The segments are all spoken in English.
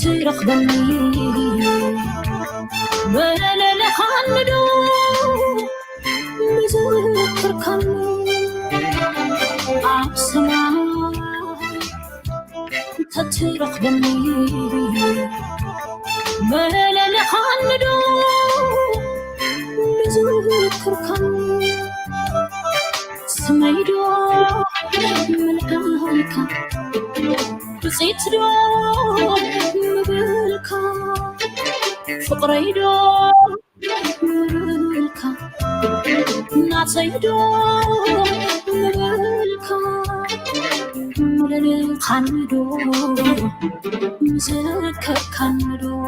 ترخبني ولا لخندو مذكر كمي عبسنا ترخبني ولا لخندو مذكر كمي سميدو من قلبك بزيتدو مبلكا فقريدو مبلكا نعطيدو مبلكا ملل خندو مزكر خندو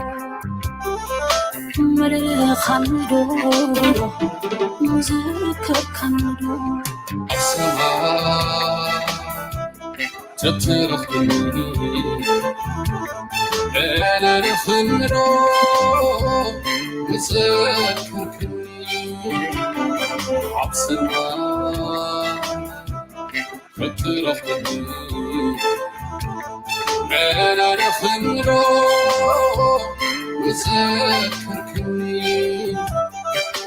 ملل خندو مزكر خندو تترخبني أنا نخمرو مذكركني عبسنا تترخبني أنا نخمرو مذكركني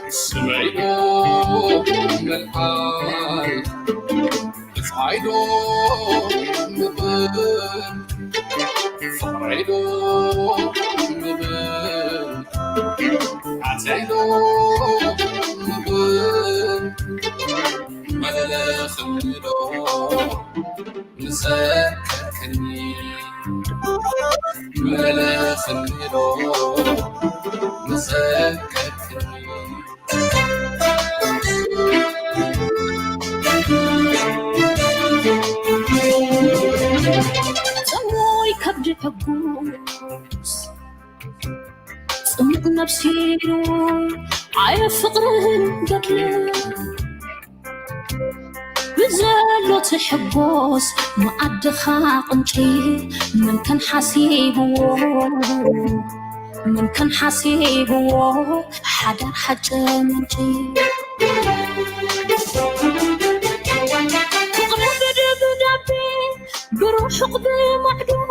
سمعينو من الحال عيدو مبل فرعيدو مبل عتيدو مبل ملا خميدو مذكركني ملا خميدو مذكركني كبد حبوس صمت نفسي عاي فقرهن قتل بزلو تحبوس مقدخا قنشي من كان حسيبو حدر حجة منشي بروح قدي معدو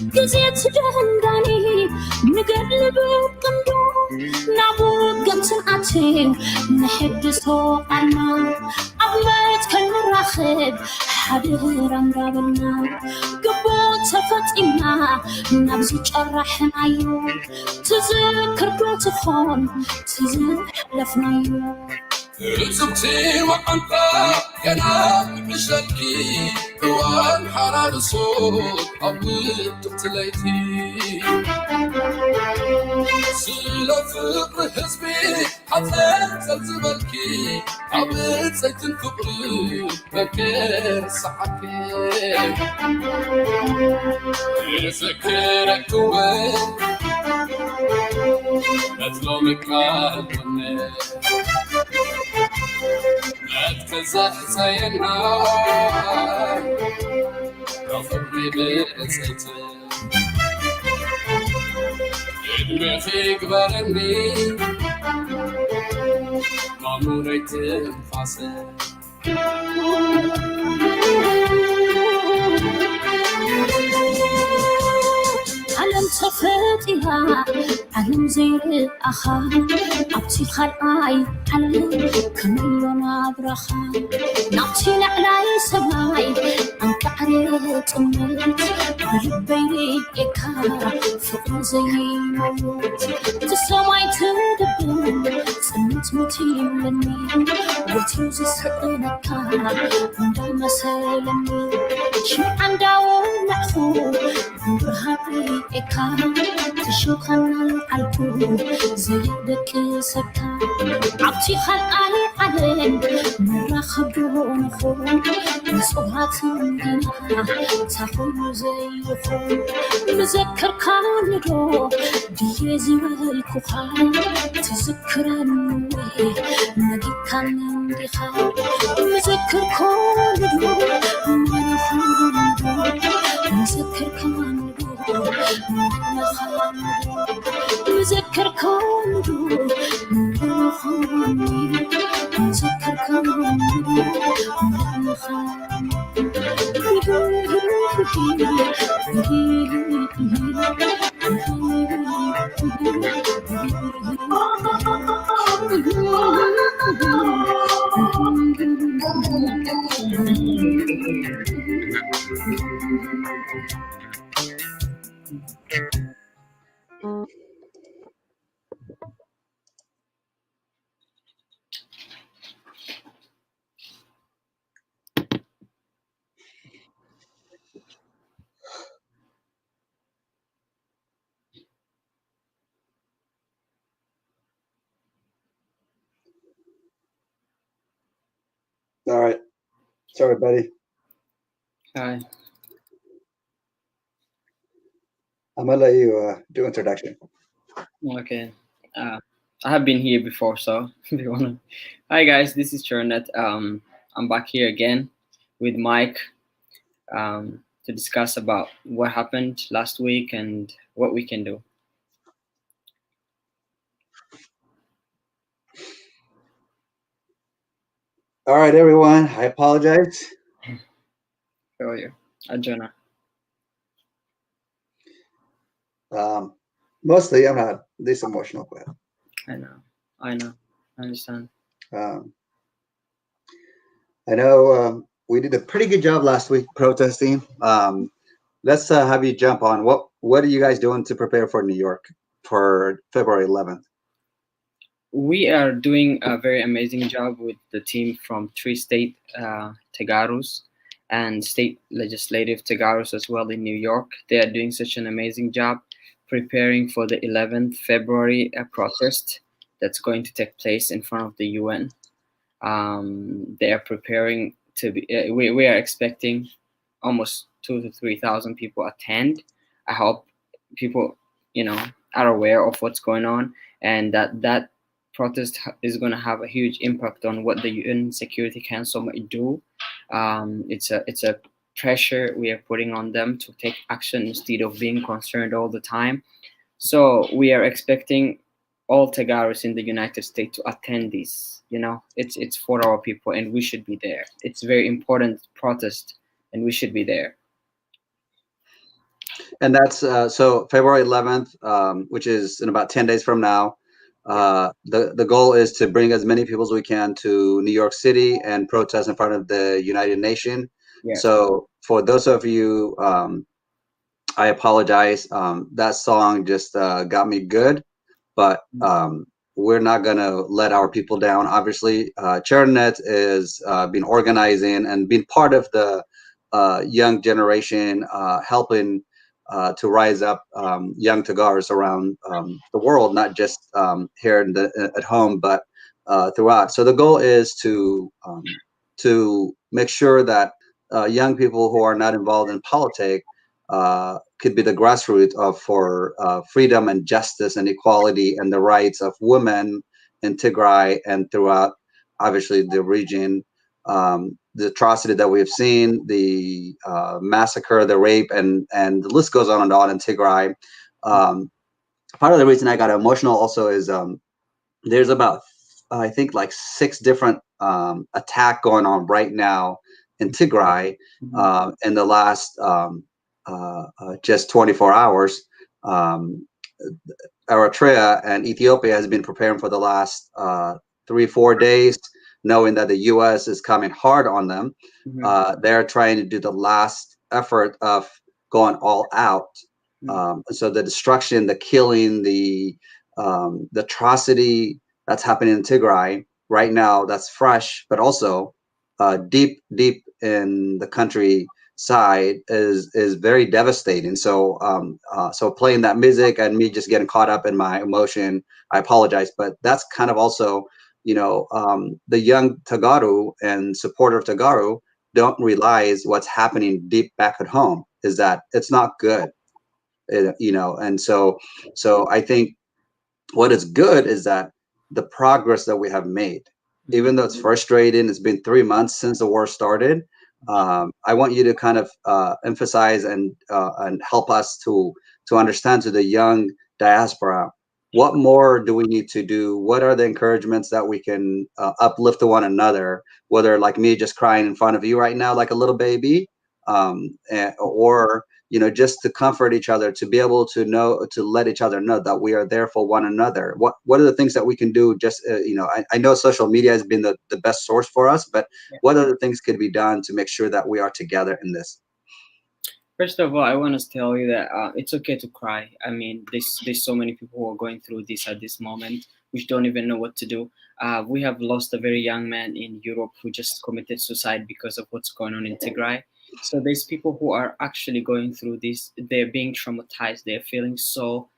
جزيت جهنداني نقلب قندو نعبود قمسن عتيم نحدثو عنا عبمت كالمراخب حديران رابنا قبوت سفتئنا نبزي جرحن عيو تذكر بروتفون تزحلفنا زبتي وأنت كلام مشكي وان حرار صوت أبيت تليتي سيلا فقر حزبي حتى زلزبلكي أبيت زيتن فقري فكر صحكي يذكرك وين أتلومك قلبنا أتكزحزينا رفضني بأسيتي إدمي كبرني ما مريت انفاسي عالم تفتيها عالم زير أخا أبتي الخلقاي عالم كميلونا برخا نبتي لعلاي سباي أنك عريت أمت بلبيني إكا فقر زي موت تسمعي تدبن سمت متيمني وتوز سقنكا وندام سلمي شو عنداون نحفو برهابي إكا تشوخنا العلكو زيدك سكا عبتي خلقاي علم مرة خبرونخو نصبحات مدينة تخلو زيخو مذكر كاندو ديزي والكوخا تذكرني نجي كان ديخا مذكر كاندو مذكر كاندو مذكر كاندو مذكر All right. Sorry, buddy. Hi. I'm gonna let you do introduction. Okay. I have been here before, so if you wanna. Hi guys, this is Chernat. I'm back here again with Mike to discuss about what happened last week and what we can do. All right, everyone. I apologize. How are you? Ajana. Mostly, I'm not this emotional, but I know. I understand. I know we did a pretty good job last week protesting. Let's have you jump on. What are you guys doing to prepare for New York for February 11th? We are doing a very amazing job with the team from 3 state Tegarus and state legislative Tegarus as well in New York. They are doing such an amazing job preparing for the 11th February protest that's going to take place in front of the UN. They are preparing to be, we are expecting almost 2,000 to 3,000 people attend. I hope people, are aware of what's going on and that protest is going to have a huge impact on what the UN Security Council might do. It's a pressure we are putting on them to take action instead of being concerned all the time. So we are expecting all Tegarus in the United States to attend this. It's for our people and we should be there. It's a very important protest and we should be there. And that's so February 11th, which is in about 10 days from now. The goal is to bring as many people as we can to New York City and protest in front of the United Nations. Yes. So for those of you, I apologize. That song just got me good, but we're not gonna let our people down. Obviously, Chernet is been organizing and been part of the young generation, helping to rise up young Tagars around the world, not just here at home, but throughout. So the goal is to make sure that young people who are not involved in politics could be the grassroots for freedom and justice and equality and the rights of women in Tigray and throughout, obviously, the region. The atrocity that we have seen, the massacre, the rape, and the list goes on and on in Tigray. Part of the reason I got emotional also is there's about, I think, like 6 different attack going on right now in Tigray in the last just 24 hours. Eritrea and Ethiopia has been preparing for the last 3-4 days, knowing that the U.S. is coming hard on them. They're trying to do the last effort of going all out. So the destruction, the killing, the atrocity that's happening in Tigray right now, that's fresh, but also deep in the countryside is very devastating. So so playing that music and me just getting caught up in my emotion, I apologize, but that's kind of also the young Tegaru and supporter of Tegaru don't realize what's happening deep back at home is that it's not good. And so I think what is good is that the progress that we have made, even though it's frustrating, it's been 3 months since the war started. I want you to kind of emphasize and help us to understand, to the young diaspora, what more do we need to do? What are the encouragements that we can uplift to one another? Whether, like me, just crying in front of you right now, like a little baby, or just to comfort each other, to be able to know, to let each other know that we are there for one another. What are the things that we can do? Just I know social media has been the best source for us, but what other things could be done to make sure that we are together in this? First of all, I want to tell you that it's okay to cry. I mean, there's so many people who are going through this at this moment, which don't even know what to do. We have lost a very young man in Europe who just committed suicide because of what's going on in Tigray. So there's people who are actually going through this. They're being traumatized. They're feeling so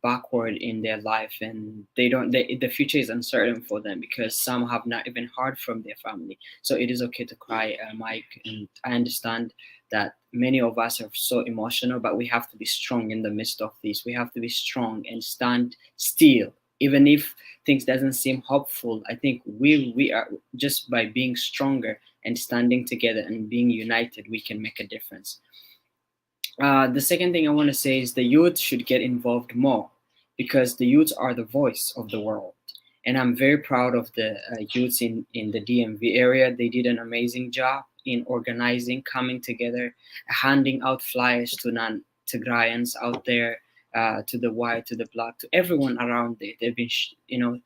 backward in their life, and the future is uncertain for them because some have not even heard from their family. So it is okay to cry, Mike, and I understand that many of us are so emotional, but we have to be strong in the midst of this. We have to be strong and stand still, even if things doesn't seem hopeful. I think we are, just by being stronger and standing together and being united, we can make a difference. The second thing I want to say is the youth should get involved more because the youths are the voice of the world. And I'm very proud of the youths in the DMV area. They did an amazing job in organizing, coming together, handing out flyers to non-Tigrayans out there, to the white, to the black, to everyone around there. They've been,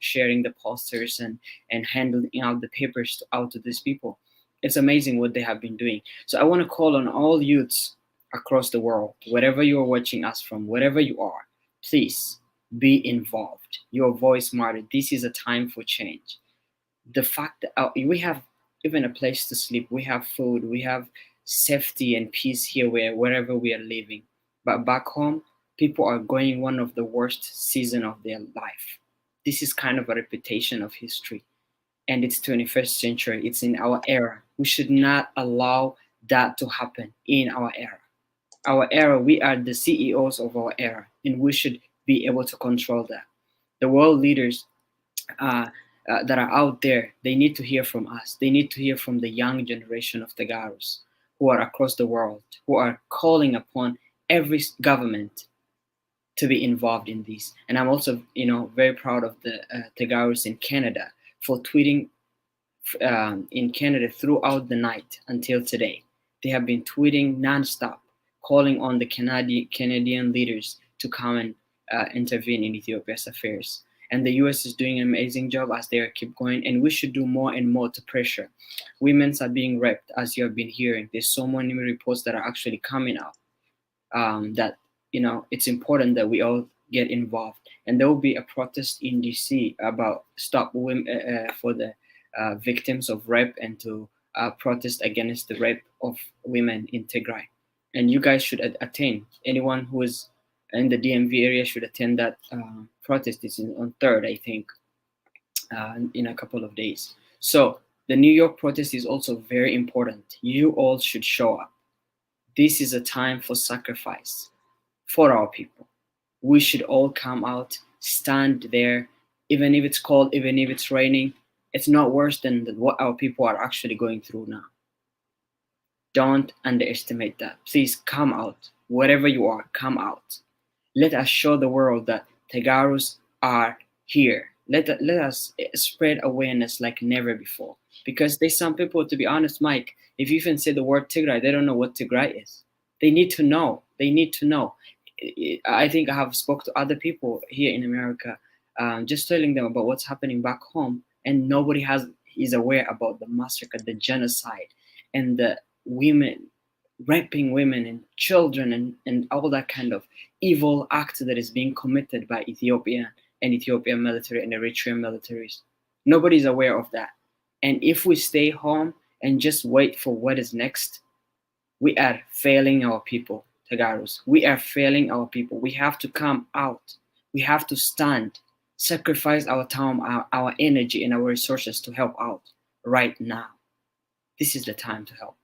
sharing the posters and handing out the papers out to these people. It's amazing what they have been doing. So I want to call on all youths across the world, wherever you are watching us from, wherever you are, please be involved. Your voice matters. This is a time for change. The fact that we have even a place to sleep, we have food, we have safety and peace here wherever we are living. But back home, people are going one of the worst season of their life. This is kind of a repetition of history. And it's 21st century. It's in our era. We should not allow that to happen in our era. Our era, we are the CEOs of our era, and we should be able to control that. The world leaders that are out there, they need to hear from us. They need to hear from the young generation of Tegarus who are across the world, who are calling upon every government to be involved in this. And I'm also, very proud of the Tegarus in Canada for tweeting in Canada throughout the night until today. They have been tweeting nonstop, calling on the Canadian leaders to come and intervene in Ethiopia's affairs. And the US is doing an amazing job as they keep going, and we should do more and more to pressure. Women are being raped, as you have been hearing. There's so many reports that are actually coming out that, it's important that we all get involved. And there will be a protest in DC about stop women for the victims of rape and to protest against the rape of women in Tigray. And you guys should attend. Anyone who is in the DMV area should attend that protest. It's on 3rd, I think, in a couple of days. So the New York protest is also very important. You all should show up. This is a time for sacrifice for our people. We should all come out, stand there, even if it's cold, even if it's raining. It's not worse than what our people are actually going through now. Don't underestimate that. Please come out. Wherever you are, come out. Let us show the world that Tegarus are here. Let us spread awareness like never before. Because there's some people, to be honest, Mike, if you even say the word Tigray, they don't know what Tigray is. They need to know. They need to know. I think I have spoke to other people here in America, just telling them about what's happening back home, and nobody is aware about the massacre, the genocide, and the women, raping women and children and all that kind of evil act that is being committed by Ethiopian military and Eritrean militaries. Nobody's aware of that. And if we stay home and just wait for what is next, we are failing our people, Tegarus. We are failing our people. We have to come out. We have to stand sacrifice our time, our energy, and our resources to help out right now. This is the time to help.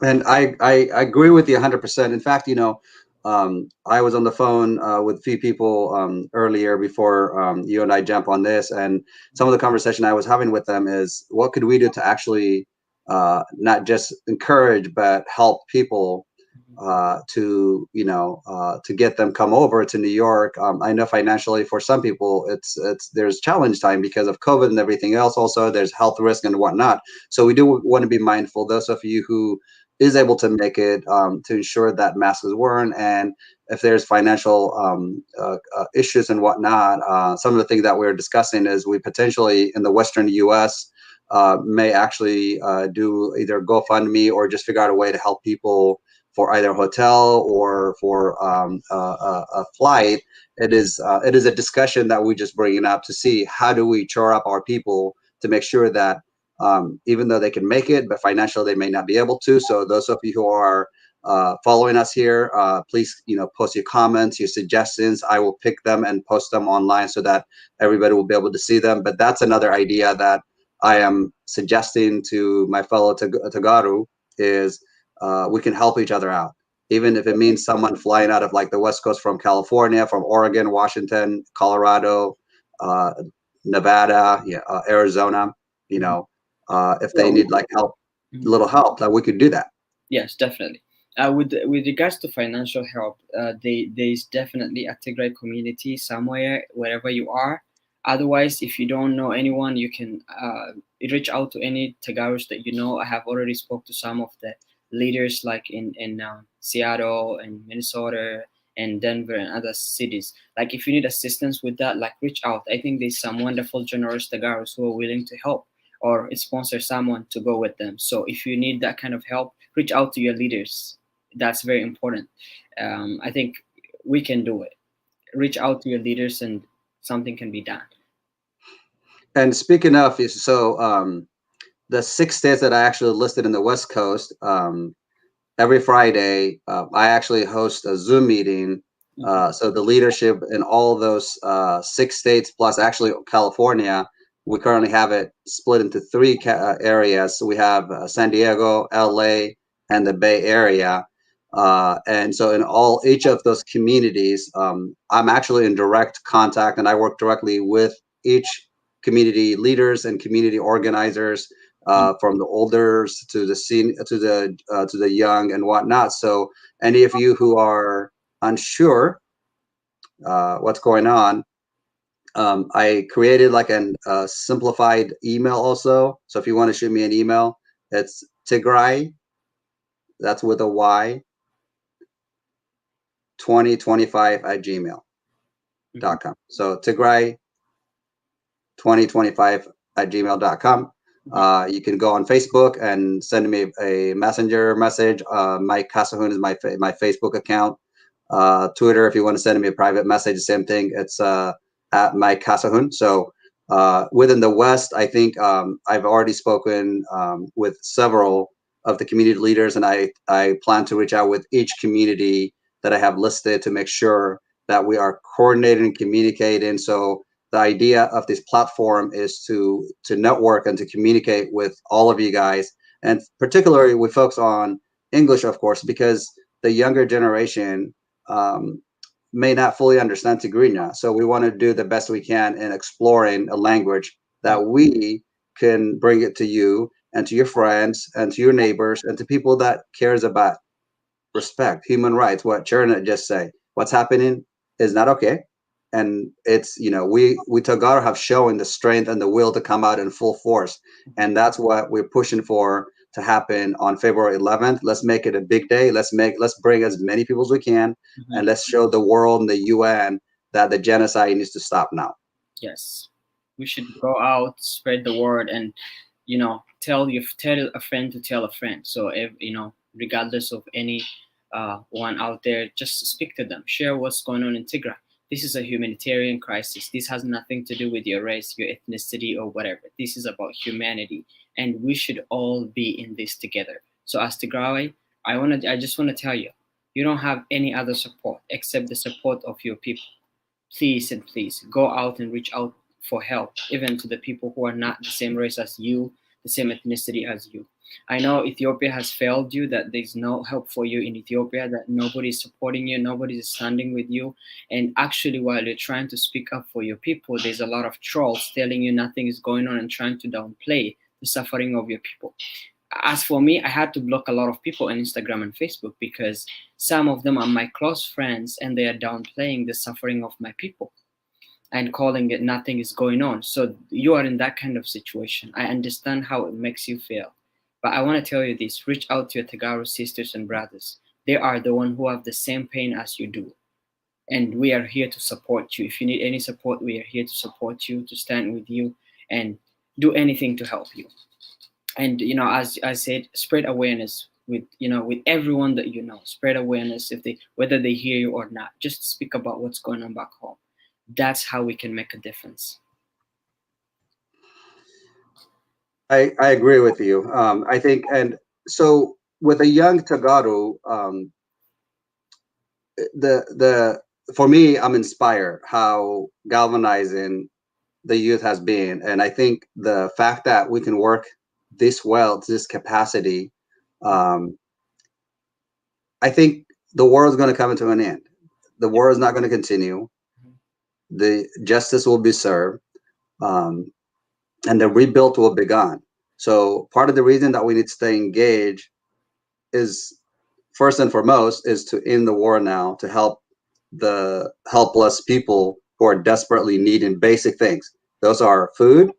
And I agree with you 100%. In fact, I was on the phone with a few people earlier before you and I jump on this, and some of the conversation I was having with them is, what could we do to actually not just encourage but help people to get them come over to New York. I know financially for some people there's challenge time because of COVID and everything else. Also, there's health risk and whatnot. So we do want to be mindful. Those of you who is able to make it, to ensure that mask is worn, and if there's financial issues and whatnot, some of the things that we're discussing is we potentially in the Western U.S. May actually do either GoFundMe or just figure out a way to help people for either a hotel or for a flight. It is a discussion that we just bringing up to see how do we shore up our people to make sure that even though they can make it, but financially they may not be able to. So those of you who are following us here, please post your comments, your suggestions. I will pick them and post them online so that everybody will be able to see them. But that's another idea that I am suggesting to my fellow Tegaru is we can help each other out, even if it means someone flying out of like the West Coast from California, from Oregon, Washington, Colorado, Nevada, Arizona. If they need like help, little help, that we could do that. Yes, definitely. With regards to financial help, there's definitely a Tigray community somewhere wherever you are. Otherwise, if you don't know anyone, you can reach out to any Tegarus that you know. I have already spoke to some of the leaders like in Seattle and Minnesota and Denver and other cities. Like if you need assistance with that, like reach out. I think there's some wonderful generous Tegarus who are willing to help or sponsor someone to go with them. So if you need that kind of help, reach out to your leaders. That's very important. I think we can do it. Reach out to your leaders and something can be done. And speaking of, so the 6 states that I actually listed in the West Coast, every Friday, I actually host a Zoom meeting. So the leadership in all of those 6 states, plus actually California, we currently have it split into 3 areas. So we have San Diego, LA, and the Bay Area. And so in each of those communities, I'm actually in direct contact, and I work directly with each community leaders and community organizers, from the elders to the to the young and whatnot. So any of you who are unsure what's going on, I created like a simplified email also. So if you want to shoot me an email, it's Tigray, that's with a Y, 2025@gmail.com. So Tigray 2025@gmail.com. You can go on Facebook and send me a messenger message. Mike Casahun is my Facebook account. Twitter, if you want to send me a private message, same thing. It's at Mike Casahun. So within the West, I think I've already spoken with several of the community leaders, and I plan to reach out with each community that I have listed to make sure that we are coordinating and communicating. So the idea of this platform is to network and to communicate with all of you guys, and particularly we focus on English, of course, because the younger generation may not fully understand Tigrinya. So we want to do the best we can in exploring a language that we can bring it to you and to your friends and to your neighbors and to people that cares about respect, human rights. What Cherna just say, what's happening is not okay. And it's, we Tegaru have shown the strength and the will to come out in full force. And that's what we're pushing for to happen on February 11th. Let's make it a big day. Let's bring as many people as we can, and let's show the world and the UN that the genocide needs to stop now. Yes, we should go out, spread the word, and tell a friend to tell a friend. So if regardless of any one out there, just speak to them, share what's going on in Tigray. This is a humanitarian crisis. This has nothing to do with your race, your ethnicity, or whatever. This is about humanity, and we should all be in this together. So as Tigray, I just want to tell you, you don't have any other support except the support of your people. please and please go out and reach out for help, even to the people who are not the same race as you, the same ethnicity as you. I know Ethiopia has failed you, that there's no help for you in Ethiopia, that nobody's supporting you, nobody's standing with you. And actually, while you're trying to speak up for your people, there's a lot of trolls telling you nothing is going on and trying to downplay the suffering of your people. As for me, I had to block a lot of people on Instagram and Facebook because some of them are my close friends and they are downplaying the suffering of my people and calling it nothing is going on. So you are in that kind of situation. I understand how it makes you feel. But I want to tell you this, reach out to your Tegaru sisters and brothers. They are the one who have the same pain as you do. And we are here to support you. If you need any support, we are here to support you, to stand with you, and do anything to help you. And as I said, spread awareness with with everyone that you know. Spread awareness, if they whether they hear you or not. Just speak about what's going on back home. That's how we can make a difference. I agree with you. I think, and so with a young Tegaru, the for me, I'm inspired how galvanizing the youth has been, and I think the fact that we can work this well to this capacity, um, I think the war is going to come to an end. The war is not going to continue. The justice will be served, and the rebuild will be gone. So part of the reason that we need to stay engaged is, first and foremost, is to end the war now, to help the helpless people who are desperately needing basic things. Those are food,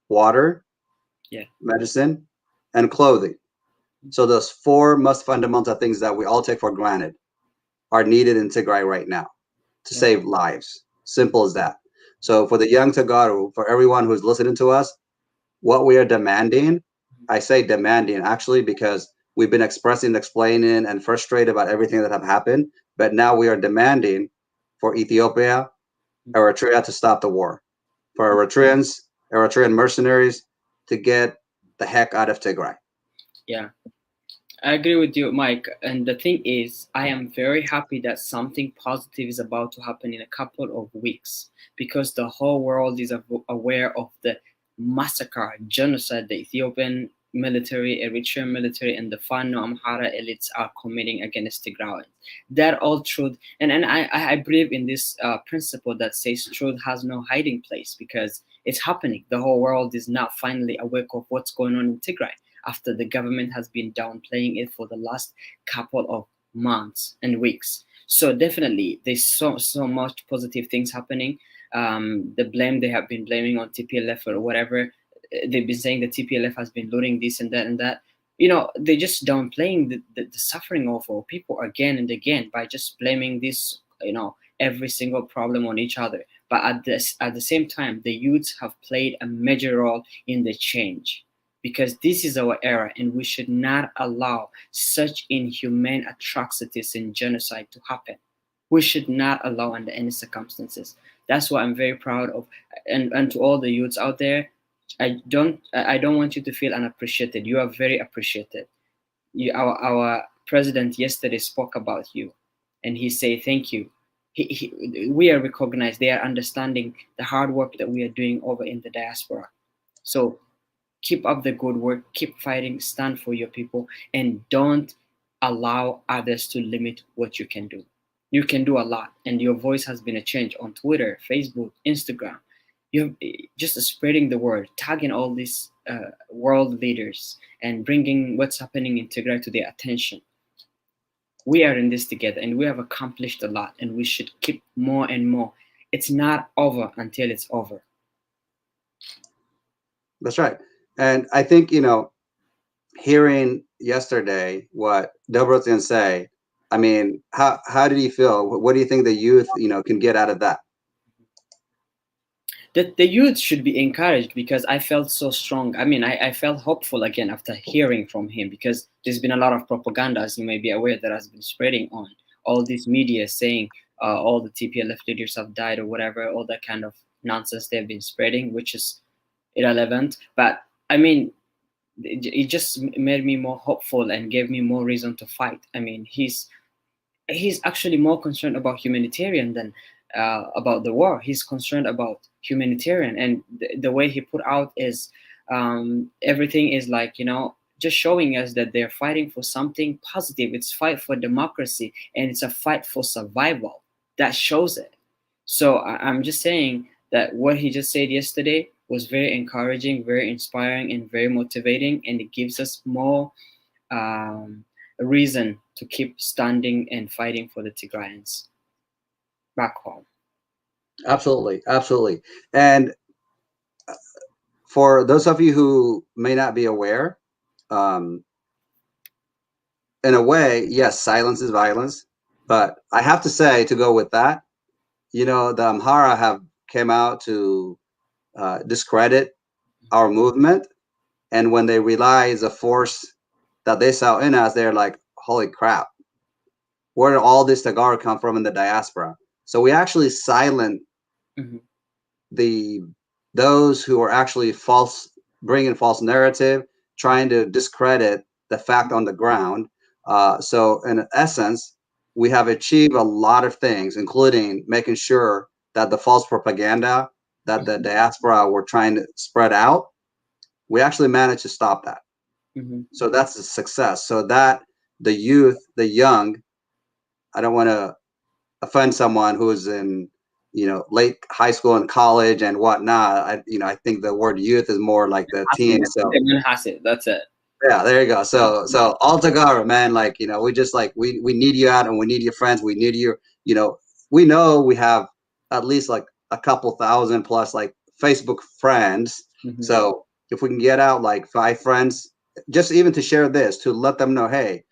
water, medicine, and clothing. So those four most fundamental things that we all take for granted are needed in Tigray right now to save lives. Simple as that. So for the young Tegaru, for everyone who's listening to us, what we are demanding, I say demanding actually because we've been expressing, explaining, and frustrated about everything that have happened. But now we are demanding for Ethiopia, Eritrea to stop the war, for Eritrean mercenaries to get the heck out of Tigray. Yeah, I agree with you, Mike. And the thing is, I am very happy that something positive is about to happen in a couple of weeks because the whole world is aware of the massacre, genocide the Ethiopian military, Eritrean military, and the Fano Amhara elites are committing against Tigrayans. That all truth, and I believe in this principle that says truth has no hiding place because it's happening. The whole world is now finally aware of what's going on in Tigray after the government has been downplaying it for the last couple of months and weeks. So definitely, there's so much positive things happening. The blame they have been blaming on TPLF or whatever, they've been saying that TPLF has been looting this and that and that. They're just downplaying the suffering of our people again and again by just blaming this, every single problem on each other. But at the same time, the youths have played a major role in the change because this is our era and we should not allow such inhumane atrocities and genocide to happen. We should not allow under any circumstances. That's what I'm very proud of. And to all the youths out there, I don't want you to feel unappreciated. You are very appreciated. Our president yesterday spoke about you, and he said thank you. We are recognized. They are understanding the hard work that we are doing over in the diaspora. So keep up the good work. Keep fighting. Stand for your people, and don't allow others to limit what you can do. You can do a lot, and your voice has been a change on Twitter, Facebook, Instagram. You're just spreading the word, tagging all these world leaders, and bringing what's happening in Tigray to their attention. We are in this together, and we have accomplished a lot, and we should keep more and more. It's not over until it's over. That's right. And I think, hearing yesterday what Debretsion say, I mean, how did he feel? What do you think the youth, can get out of that? That the youth should be encouraged because I felt so strong. I mean, I felt hopeful again after hearing from him because there's been a lot of propaganda, as you may be aware, that has been spreading on all these media saying all the TPLF leaders have died or whatever, all that kind of nonsense they've been spreading, which is irrelevant. But I mean, it just made me more hopeful and gave me more reason to fight. I mean, he's actually more concerned about humanitarian than about the war. He's concerned about humanitarian, and the way he put out is everything is like, just showing us that they're fighting for something positive. It's fight for democracy, and it's a fight for survival. That shows it. So I'm just saying that what he just said yesterday was very encouraging, very inspiring, and very motivating, and it gives us more a reason to keep standing and fighting for the Tigrayans back home. Absolutely, absolutely. And for those of you who may not be aware, in a way, yes, silence is violence. But I have to say, to go with that, the Amhara have came out to discredit our movement, and when they realize the force that they saw in us, they're like, "Holy crap! Where did all this Tegaru come from in the diaspora?" So we actually silent those who are actually bringing false narrative, trying to discredit the fact on the ground. So in essence, we have achieved a lot of things, including making sure that the false propaganda that the diaspora were trying to spread out, we actually managed to stop that. So that's a success. So that the youth, the young, I don't want to offend someone who is in late high school and college and whatnot. I think the word youth is more like the teen. So that's it. Yeah, there you go. So all together, man, we just we need you out, and we need your friends. We need you. We know we have at least like a couple thousand plus like Facebook friends. So if we can get out like 5 friends, just even to share this, to let them know, hey,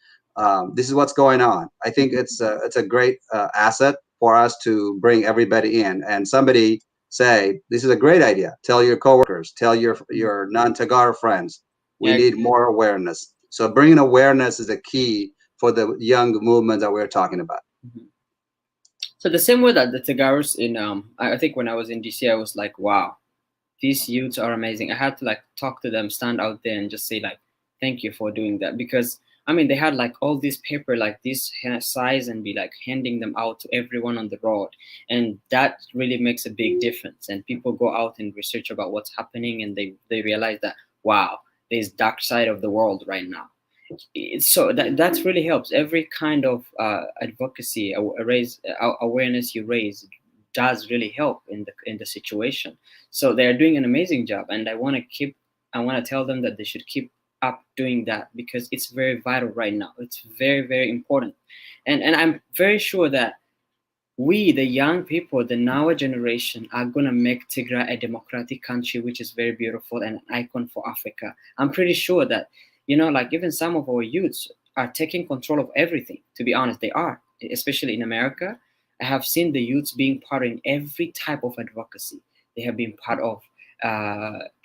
this is what's going on. I think it's a great asset for us to bring everybody in, and somebody say, this is a great idea. Tell your coworkers, tell your non-Tegaru friends. We need more awareness. So bringing awareness is a key for the young movement that we're talking about. So the same way that the Tegarus in, I think when I was in DC, I was like, wow, these youths are amazing. I had to like talk to them, stand out there and just say like, thank you for doing that. Because I mean, they had like all this paper, like this size, and be like handing them out to everyone on the road. And that really makes a big difference. And people go out and research about what's happening, and they realize that, wow, there's dark side of the world right now. So that really helps. Every kind of advocacy, awareness you raise does really help in the situation. So they're doing an amazing job, and I want to tell them that they should keep up doing that, because it's very vital right now. It's very, very important, and I'm very sure that we, the young people, the now generation, are going to make Tigray a democratic country, which is very beautiful and an icon for Africa. I'm pretty sure that, like even some of our youths are taking control of everything. To be honest, they are, especially in America. I have seen the youths being part in every type of advocacy. They have been part of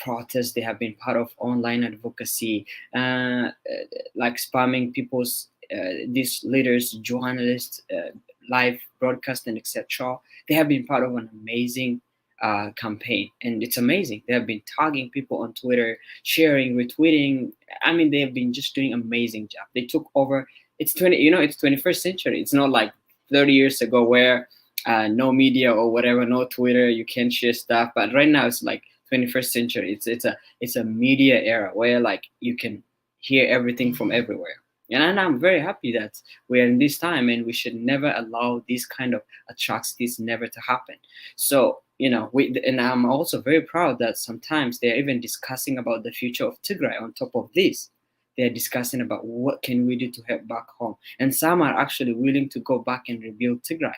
protests. They have been part of online advocacy, like spamming people's, these leaders, journalists, live broadcasting, etc. They have been part of an amazing campaign, and it's amazing. They have been tagging people on Twitter, sharing, retweeting. I mean, they have been just doing an amazing job. They took over. It's 21st century. It's not like 30 years ago where no media or whatever, no Twitter, you can't share stuff. But right now it's like 21st century. It's a media era where like you can hear everything from everywhere. And I'm very happy that we're in this time, and we should never allow these kind of atrocities never to happen. So, and I'm also very proud that sometimes they're even discussing about the future of Tigray. On top of this, they're discussing about what can we do to help back home. And some are actually willing to go back and rebuild Tigray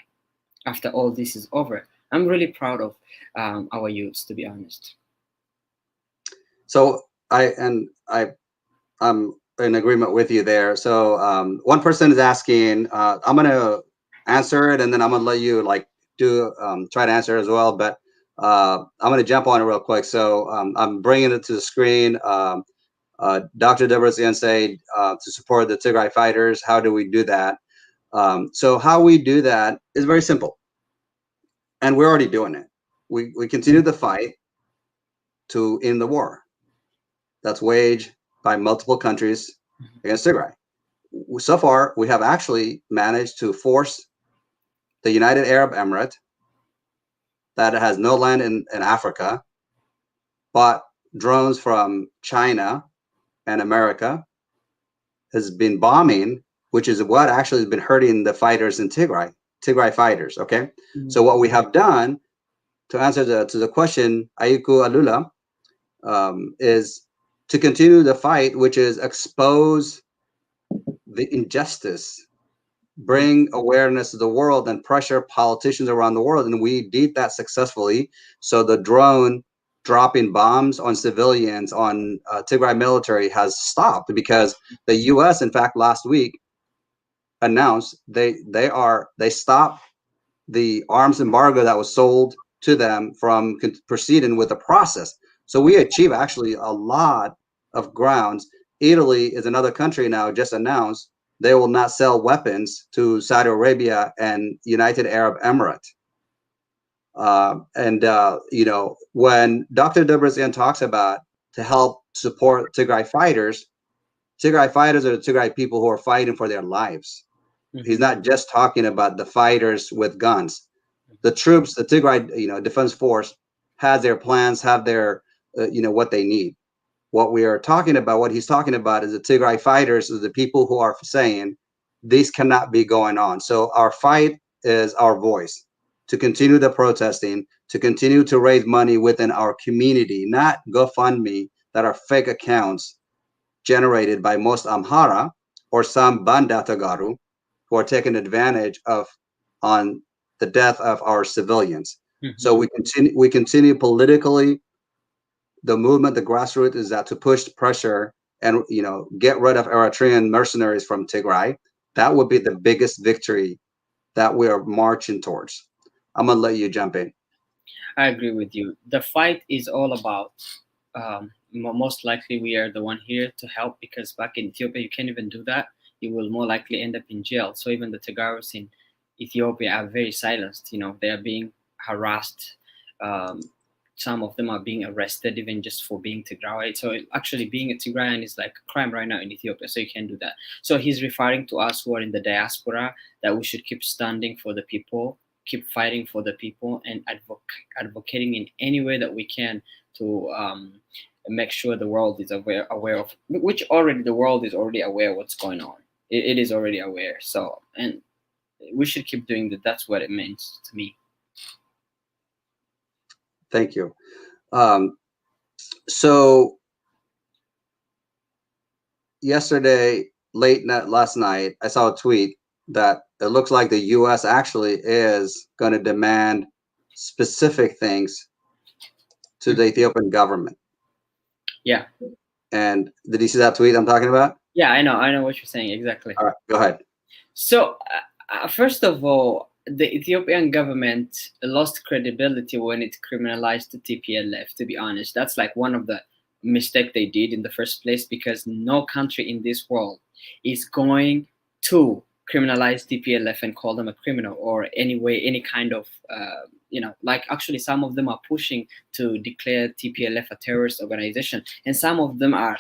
after all this is over. I'm really proud of our youths, to be honest. So I'm in agreement with you there. So one person is asking, I'm going to answer it, and then I'm going to let you try to answer it as well. But I'm going to jump on it real quick. So I'm bringing it to the screen. Dr. Debretzian said to support the Tigray fighters. How do we do that? So how we do that is very simple, and we're already doing it. We continue the fight to end the war that's waged by multiple countries against Tigray. So far, we have actually managed to force the United Arab Emirates that has no land in Africa, bought drones from China and America, has been bombing, which is what actually has been hurting the fighters in Tigray fighters. Okay, so what we have done to answer to the question, Ayuku Alula, is to continue the fight, which is expose the injustice, bring awareness to the world, and pressure politicians around the world. And we did that successfully. So the drone dropping bombs on civilians on Tigray military has stopped, because the U.S. in fact last week announced they stopped the arms embargo that was sold to them from proceeding with the process. So we achieve actually a lot of grounds. Italy is another country now just announced they will not sell weapons to Saudi Arabia and United Arab Emirates. When Dr. Debrezian talks about to help support Tigray fighters are the Tigray people who are fighting for their lives. He's not just talking about the fighters with guns. The troops, the Tigray, Defense Force, has their plans, have their, what they need. What he's talking about is the Tigray fighters, is the people who are saying this cannot be going on. So our fight is our voice to continue the protesting, to continue to raise money within our community, not GoFundMe that are fake accounts generated by most Amhara or some Banda Tegaru who are taking advantage on the death of our civilians. So we continue politically. The movement, the grassroots, is that to push pressure and get rid of Eritrean mercenaries from Tigray. That would be the biggest victory that we are marching towards. I'm gonna let you jump in. I agree with you. The fight is all about. Most likely, we are the one here to help, because back in Ethiopia, you can't even do that. You will more likely end up in jail. So even the Tegarus in Ethiopia are very silenced. They are being harassed. Some of them are being arrested even just for being Tigray. So actually being a Tigrayan is like a crime right now in Ethiopia. So you can't do that. So he's referring to us who are in the diaspora that we should keep standing for the people, keep fighting for the people, and advocating in any way that we can to make sure the world is aware of, which already the world is already aware of what's going on. It is already aware. So, and we should keep doing that. That's what it means to me. Thank you. So yesterday, last night, I saw a tweet that it looks like the U.S. actually is going to demand specific things to the Ethiopian government. Yeah. And did you see that tweet I'm talking about? Yeah, I know what you're saying exactly. All right, go ahead. So, first of all, the Ethiopian government lost credibility when it criminalized the TPLF, to be honest. That's like one of the mistakes they did in the first place, because no country in this world is going to criminalize TPLF and call them a criminal, or any kind of, like actually some of them are pushing to declare TPLF a terrorist organization. And some of them are,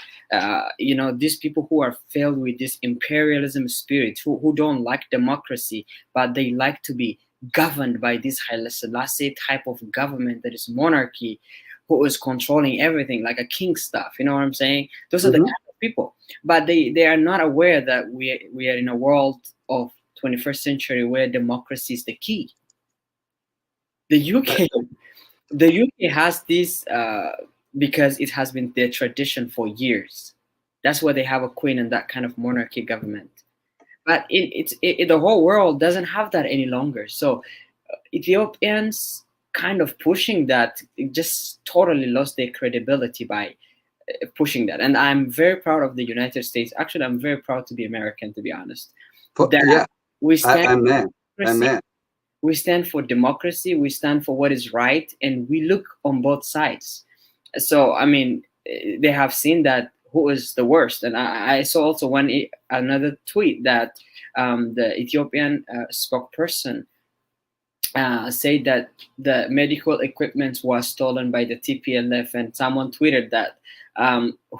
these people who are filled with this imperialism spirit, who don't like democracy, but they like to be governed by this Haile Selassie type of government that is monarchy, who is controlling everything like a king stuff. You know what I'm saying? Those are the kind of people. But they are not aware that we are in a world of 21st century where democracy is the key. The UK has this because it has been their tradition for years. That's why they have a queen and that kind of monarchy government. But the whole world doesn't have that any longer. So Ethiopians kind of pushing that, it just totally lost their credibility by pushing that. And I'm very proud of the United States. Actually, I'm very proud to be American, to be honest. We stand we stand for democracy, we stand for what is right, and we look on both sides. So, I mean, they have seen that who is the worst. And I saw also another tweet that the Ethiopian spokesperson said that the medical equipment was stolen by the TPLF, and someone tweeted that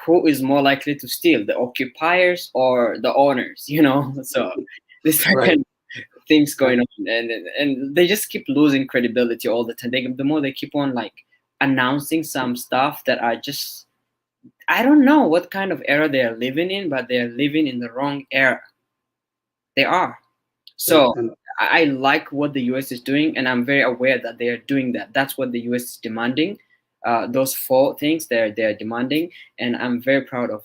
who is more likely to steal, the occupiers or the owners? So this kind of things going on, and they just keep losing credibility all the time. The more they keep on like announcing some stuff that are just, I don't know what kind of era they are living in, but they are living in the wrong era. They are. So And I like what the US is doing, and I'm very aware that they are doing that. That's what the US is demanding. Those four things they're demanding, and I'm very proud of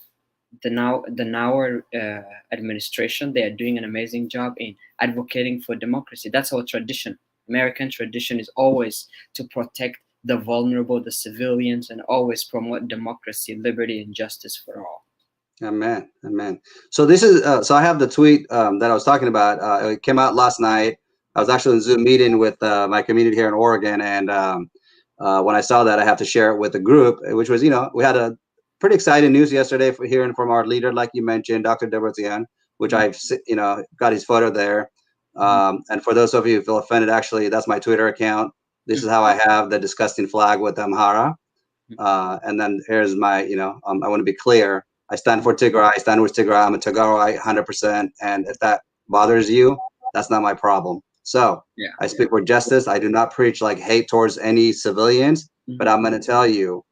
the now administration. They are doing an amazing job in advocating for democracy. That's our tradition. American tradition is always to protect the vulnerable, the civilians, and always promote democracy, liberty, and justice for all. Amen, amen. So this is so I have the tweet that I was talking about. It came out last night. I was actually in a Zoom meeting with my community here in Oregon, and when I saw that, I have to share it with the group, which was, we had a pretty exciting news yesterday for hearing from our leader, like you mentioned, Dr. Debretzian, which I've got his photo there. And for those of you who feel offended, actually, that's my Twitter account. This is how I have the disgusting flag with Amhara. And then here's my, I want to be clear. I stand for Tigray. I stand with Tigray. I'm a Tegaru 100%. And if that bothers you, that's not my problem. So I speak for justice. I do not preach like hate towards any civilians, but I'm going to tell you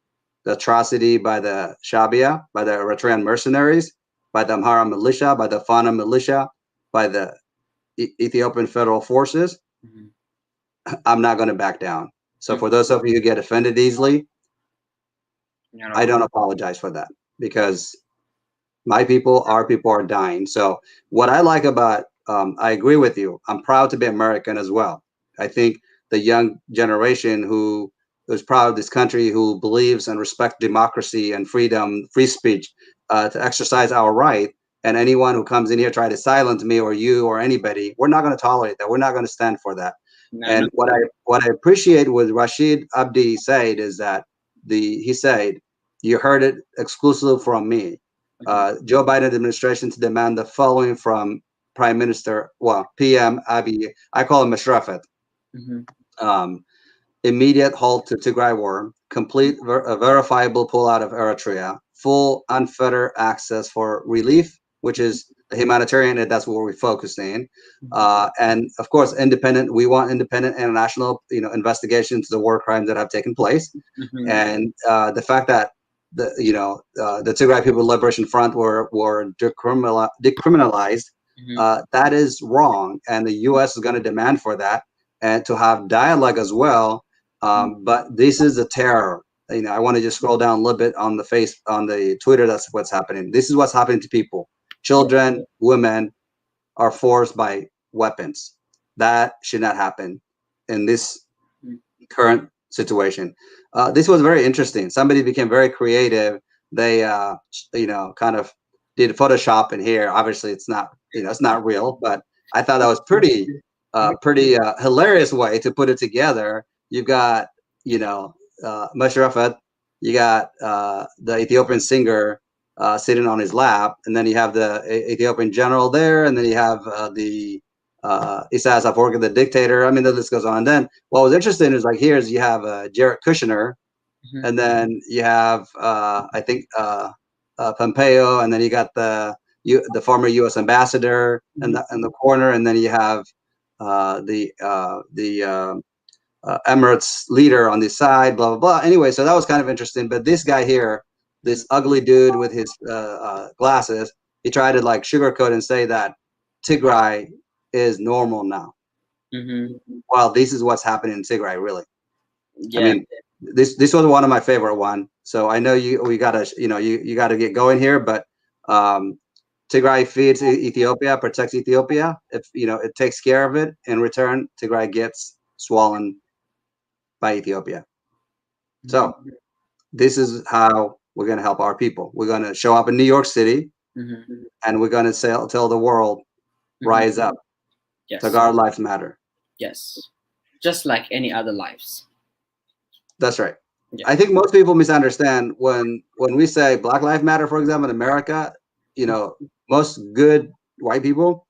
the atrocity by the Shabia, by the Eritrean mercenaries, by the Amhara militia, by the Fana militia, by the Ethiopian federal forces. I'm not going to back down. So for those of you who get offended easily, I don't apologize for that, because my people, our people are dying. So what I like about, I agree with you. I'm proud to be American as well. I think the young generation who is proud of this country, who believes and respects democracy and freedom, free speech, to exercise our right. And anyone who comes in here try to silence me or you or anybody, we're not going to tolerate that. We're not going to stand for that. And what I appreciate what Rashid Abdi said is that he said, you heard it exclusively from me. Joe Biden administration to demand the following from Prime Minister, PM Abiy. I call him Mashrafat. Immediate halt to Tigray war, complete verifiable pullout of Eritrea, full unfettered access for relief, which is the humanitarian aid. That's what we're focusing, and of course, independent. We want independent international, investigation into the war crimes that have taken place, and the fact that the Tigray People Liberation Front were decriminalized. That is wrong, and the U.S. is going to demand for that, and to have dialogue as well. But this is a terror. I want to just scroll down a little bit on the Twitter. That's what's happening. This is what's happening to people. Children, women are forced by weapons. That should not happen in this current situation. This was very interesting. Somebody became very creative. They, kind of did Photoshop in here. Obviously, it's not, it's not real, but I thought that was pretty hilarious way to put it together. You've got, Musharrafat, you got the Ethiopian singer sitting on his lap, and then you have the Ethiopian general there, and then you have the Isaias Afwerki, the dictator. I mean, the list goes on. And then what was interesting is here's you have Jared Kushner, and then you have I think Pompeo, and then you got the former U.S. ambassador in the corner, and then you have the Emirates leader on the side, blah, blah, blah. Anyway, so that was kind of interesting. But this guy here, this ugly dude with his glasses, he tried to sugarcoat and say that Tigray is normal now. Well, this is what's happening in Tigray, really. I mean, this was one of my favorite one. So I know we gotta, you gotta get going here, but Tigray feeds Ethiopia, protects Ethiopia. If it takes care of it, in return, Tigray gets swollen by Ethiopia. So this is how we're going to help our people. We're going to show up in New York City, and we're going to tell the world, rise up. Yes. Tegaru lives matter. Yes, just like any other lives. That's right. Yeah. I think most people misunderstand when we say Black Lives Matter, for example, in America. Most good white people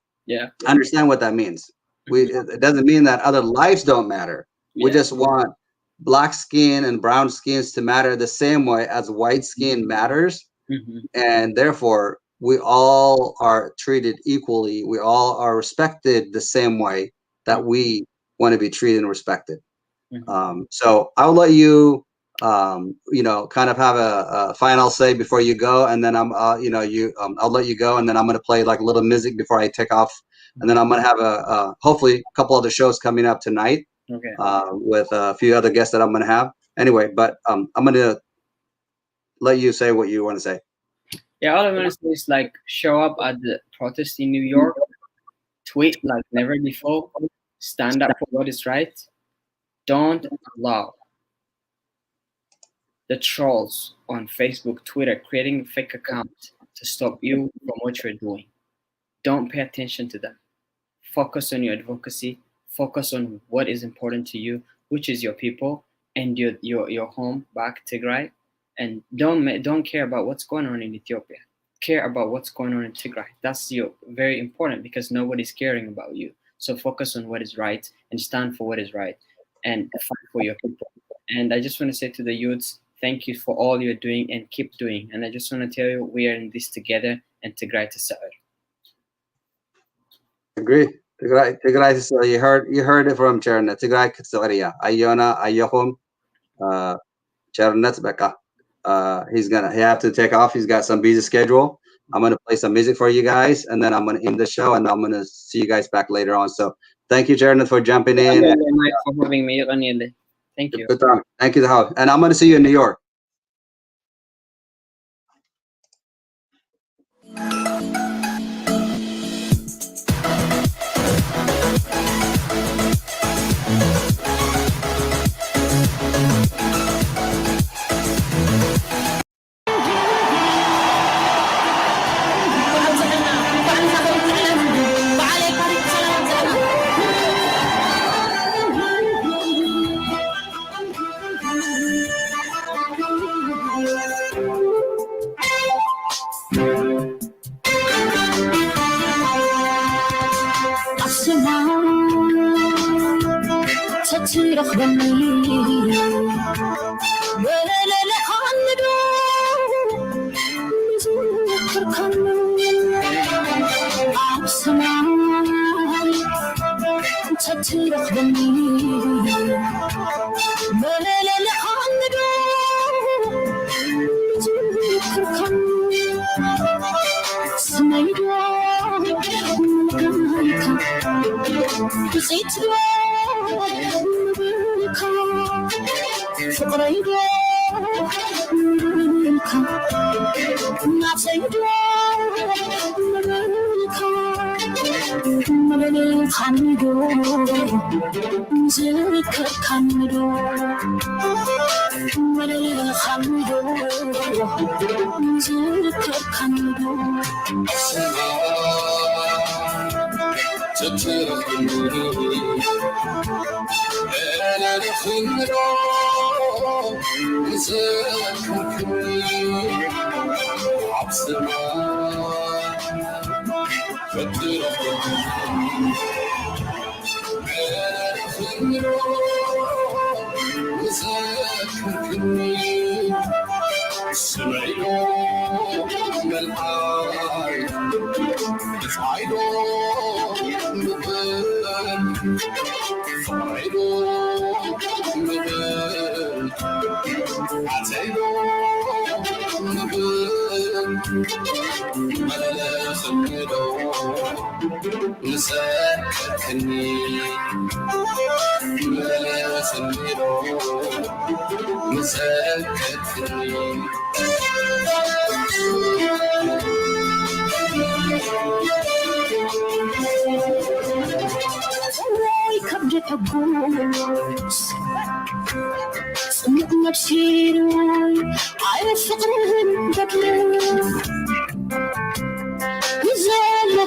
understand what that means. It doesn't mean that other lives don't matter. We just want black skin and brown skins to matter the same way as white skin matters. And therefore, we all are treated equally. We all are respected the same way that we want to be treated and respected. So I'll let you, kind of have a final say before you go, and then I'll let you go, and then I'm going to play like a little music before I take off, and then I'm going to have hopefully a couple other shows coming up tonight, with a few other guests that I'm going to have. Anyway, but I'm going to let you say what you want to say. Yeah, all I want to say is like show up at the protest in New York, tweet like never before, stand up for what is right. Don't allow the trolls on Facebook, Twitter, creating fake accounts to stop you from what you're doing. Don't pay attention to them. Focus on your advocacy. Focus on what is important to you, which is your people and your home back, Tigray. And don't care about what's going on in Ethiopia. Care about what's going on in Tigray. That's very important because nobody's caring about you. So focus on what is right and stand for what is right and fight for your people. And I just want to say to the youths, thank you for all you're doing and keep doing. And I just want to tell you, we are in this together and Tigray to serve. Agree. Tigray, you heard it from Chernet. Tigray Kitsoria. Ayona, Ayohum, Chernet Beka. He have to take off. He's got some busy schedule. I'm gonna play some music for you guys, and then I'm gonna end the show, and I'm gonna see you guys back later on. So thank you, Chernet, for jumping in. For having me. Thank you. Good time. Thank you, and I'm gonna see you in New York.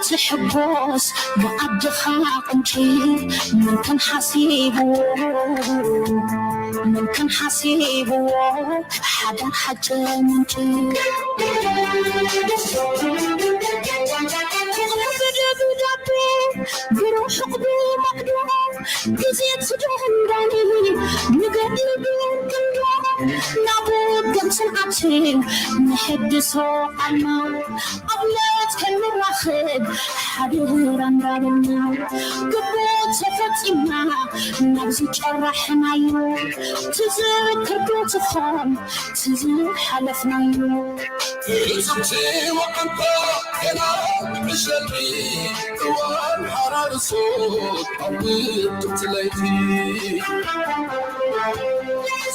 تحبوس بعد خاقنتي من كان حسيبه حدا حتى منتي بروح قبل مقدوم بزيت سجنداني نقلبين كلهم نابود قمص عتين نحدثه عنا قبوت كنراخد حبير عندنا قبوت فتيما نبزي جرحنا يو تذكر قوت خام تذكر حلفنا يو زوجي وانت انا مشلبي وان حرار صوت قويت تليتي